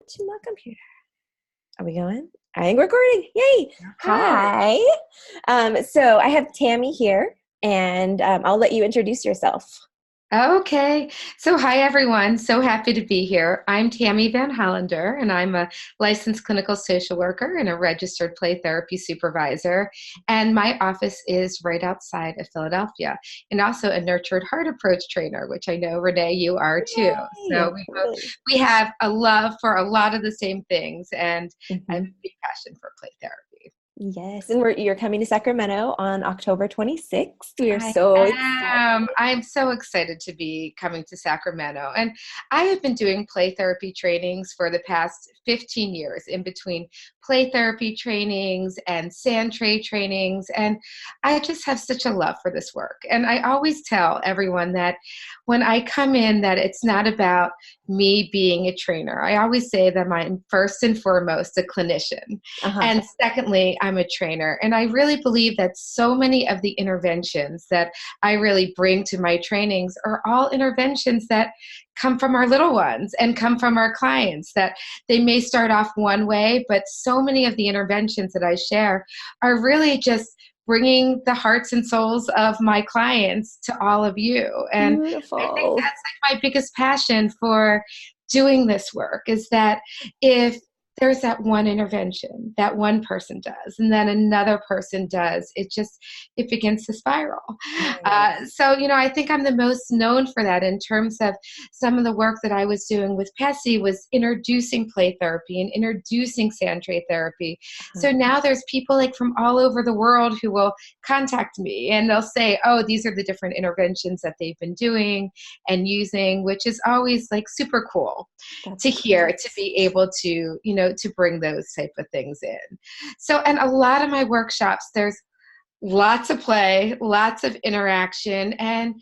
to my computer. Are we going? I'm recording. Yay. Hi. So I have Tammi here, and I'll let you introduce yourself. Okay. So hi, everyone. So happy to be here. I'm Tammi Van Hollander, and I'm a licensed clinical social worker and a registered play therapy supervisor. And my office is right outside of Philadelphia, and also a nurtured heart approach trainer, which I know, Renee, you are too. So Yay. we have a love for a lot of the same things, and I have Mhm. a big passion for play therapy. Yes, and you're coming to Sacramento on October 26th. We are I so excited. am. I'm so excited to be coming to Sacramento. And I have been doing play therapy trainings for the past 15 years in between play therapy trainings and sand tray trainings. And I just have such a love for this work. And I always tell everyone that when I come in, that it's not about me being a trainer. I always say that I'm first and foremost a clinician. Uh-huh. And secondly, I'm a trainer. And I really believe that so many of the interventions that I really bring to my trainings are all interventions that come from our little ones and come from our clients, that they may start off one way, but so many of the interventions that I share are really just bringing the hearts and souls of my clients to all of you. And I think Beautiful. that's like my biggest passion for doing this work, is that if there's that one intervention that one person does and then another person does, it begins to spiral. Nice. So I think I'm the most known for that in terms of some of the work that I was doing with Pessy was introducing play therapy and introducing sand tray therapy. Uh-huh. So now there's people like from all over the world who will contact me and they'll say, oh, these are the different interventions that they've been doing and using, which is always like super cool That's to hear, great. to be able to, to bring those type of things in. So, and a lot of my workshops, there's lots of play, lots of interaction, and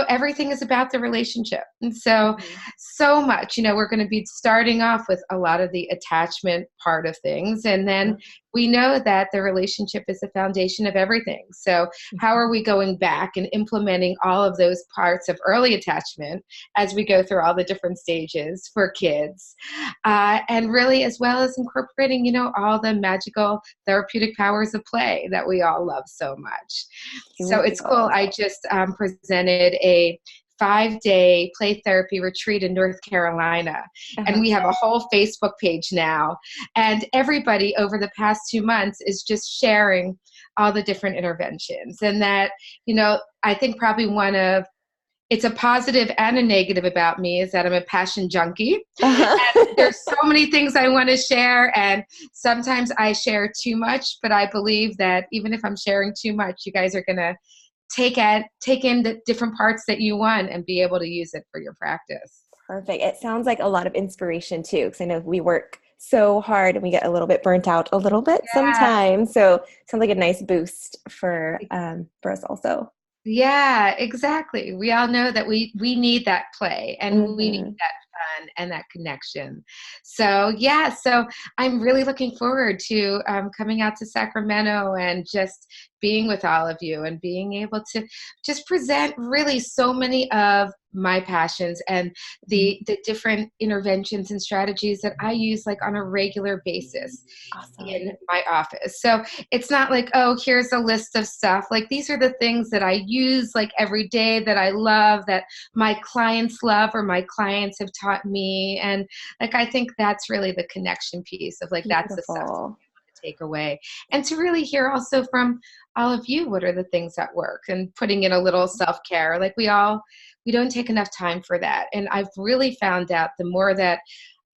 everything is about the relationship. And Mhm. so much, we're going to be starting off with a lot of the attachment part of things, and then we know that the relationship is the foundation of everything. So how are we going back and implementing all of those parts of early attachment as we go through all the different stages for kids, and really as well as incorporating all the magical therapeutic powers of play that we all love so much. So it's cool. Beautiful. I just presented a 5-day play therapy retreat in North Carolina. And Uh-huh. we have a whole Facebook page now. And everybody over the past 2 months is just sharing all the different interventions. And that, I think probably it's a positive and a negative about me is that I'm a passion junkie. Uh-huh. And there's so many things I want to share. And sometimes I share too much, but I believe that even if I'm sharing too much, you guys are going to take in the different parts that you want and be able to use it for your practice. Perfect. It sounds like a lot of inspiration too, because I know we work so hard and we get a little bit burnt out a little bit Yeah. sometimes. So it sounds like a nice boost for us also. Yeah, exactly. We all know that we need that play and we need Hmm. that fun and that connection. So yeah, so I'm really looking forward to coming out to Sacramento and just being with all of you and being able to just present really so many of my passions and the different interventions and strategies that I use like on a regular basis Awesome. in my office. So it's not like, oh, here's a list of stuff. Like these are the things that I use like every day that I love, that my clients love or my clients have taught me. And like I think that's really the connection piece of like that's the stuff Beautiful. to take away. And to really hear also from all of you what are the things that work and putting in a little self-care. Like we don't take enough time for that. And I've really found out the more that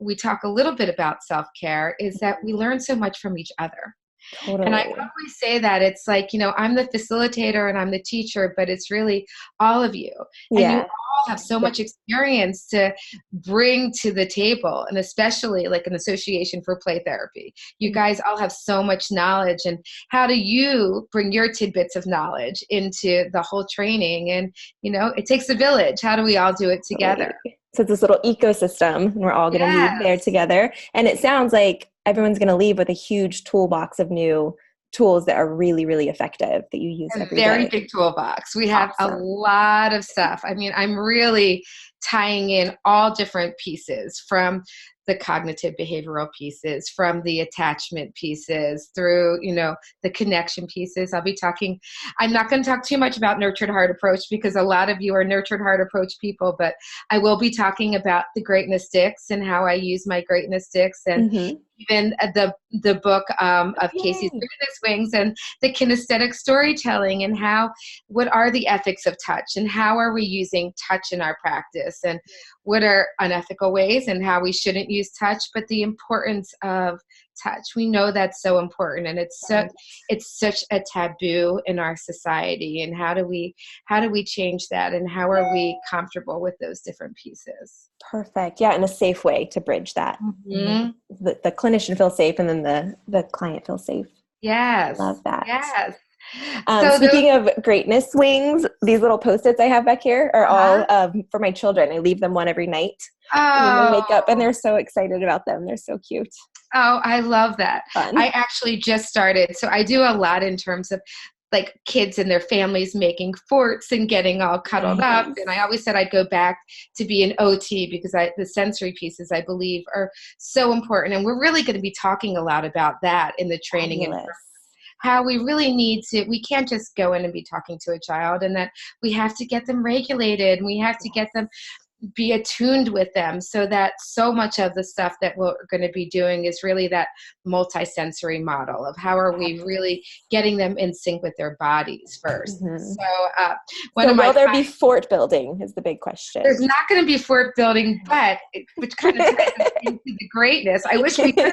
we talk a little bit about self-care is that we learn so much from each other. And I Totally. always say that it's like, I'm the facilitator and I'm the teacher, but it's really all of you. And you Yeah. all have so much experience to bring to the table, and especially like an association for play therapy. You guys all have so much knowledge, and how do you bring your tidbits of knowledge into the whole training? And, it takes a village. How do we all do it together? Totally. So it's this little ecosystem, and we're all going to leave there Yes. together. And it sounds like everyone's going to leave with a huge toolbox of new tools that are really, really effective that you use A every very day. big toolbox. We have a Awesome. lot of stuff. I mean, I'm really tying in all different pieces from the cognitive behavioral pieces, from the attachment pieces through, the connection pieces. I'm not going to talk too much about nurtured heart approach because a lot of you are nurtured heart approach people, but I will be talking about the greatness sticks and how I use my greatness sticks, and even the book of Casey's Greatness Wings, and the kinesthetic storytelling, and what are the ethics of touch, and how are we using touch in our practice, and what are unethical ways and how we shouldn't use touch, but the importance of touch. We know that's so important, and it's such a taboo in our society. And how do we change that, and how are we comfortable with those different pieces? Perfect. Yeah, and a safe way to bridge that. The clinician feels safe, and then the client feels safe. Yes. Love that. Yes. Speaking of greatness wings, these little Post-its I have back here are all for my children. I leave them one every night. And they wake up and they're so excited about them. They're so cute. Oh, I love that. Fun. I actually just started. So I do a lot in terms of like kids and their families making forts and getting all cuddled up. And I always said I'd go back to be an OT because the sensory pieces, I believe, are so important. And we're really going to be talking a lot about that in the training. And how we really we can't just go in and be talking to a child, and that we have to get them regulated, and we have to get them be attuned with them, so that so much of the stuff that we're going to be doing is really that multisensory model of how are we really getting them in sync with their bodies first. So will there be fort building is the big question. There's not going to be fort building, but which kind of ties into the greatness. I wish we could.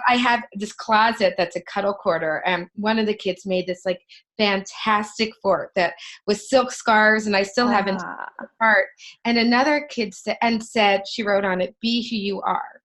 I have this closet that's a cuddle quarter, and one of the kids made this like fantastic fort that was silk scarves, and I still haven't taken it apart. And another kid said, she wrote on it, "Be who you are."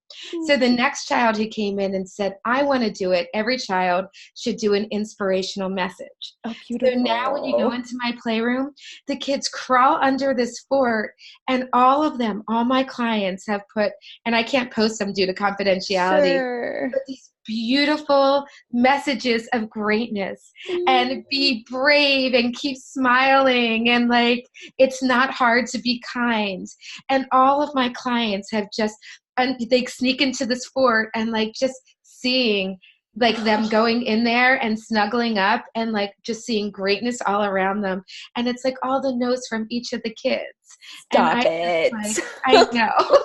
So the next child who came in and said, "I want to do it. Every child should do an inspirational message." Oh, beautiful. So now when you go into my playroom, the kids crawl under this fort, and all of them, all my clients have put, and I can't post them due to confidentiality, but these beautiful messages of greatness and be brave and keep smiling, and like it's not hard to be kind. And all of my clients have just, and they sneak into this fort, and like just seeing like them going in there and snuggling up and like just seeing greatness all around them. And it's like all the notes from each of the kids. Stop it. I know.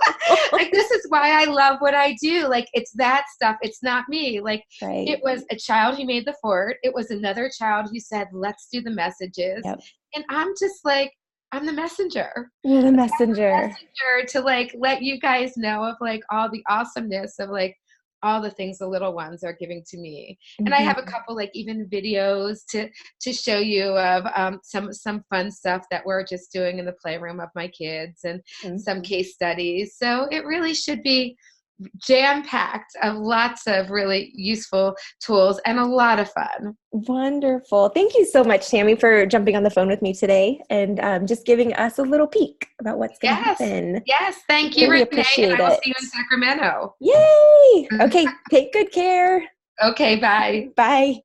Like, this is why I love what I do. Like, it's that stuff. It's not me. Like, It was a child who made the fort. It was another child who said, "Let's do the messages." And I'm just like, I'm the messenger. You're the messenger. I'm the messenger to like let you guys know of like all the awesomeness of like all the things the little ones are giving to me. And I have a couple like even videos to show you of some fun stuff that we're just doing in the playroom of my kids, and some case studies. So it really should be jam-packed of lots of really useful tools and a lot of fun. Wonderful. Thank you so much, Tammi, for jumping on the phone with me today and just giving us a little peek about what's going to happen. Yes. Thank you, Really Renee. appreciate and I will it. see you in Sacramento. Yay. Okay. Take good care. Okay. Bye. Bye.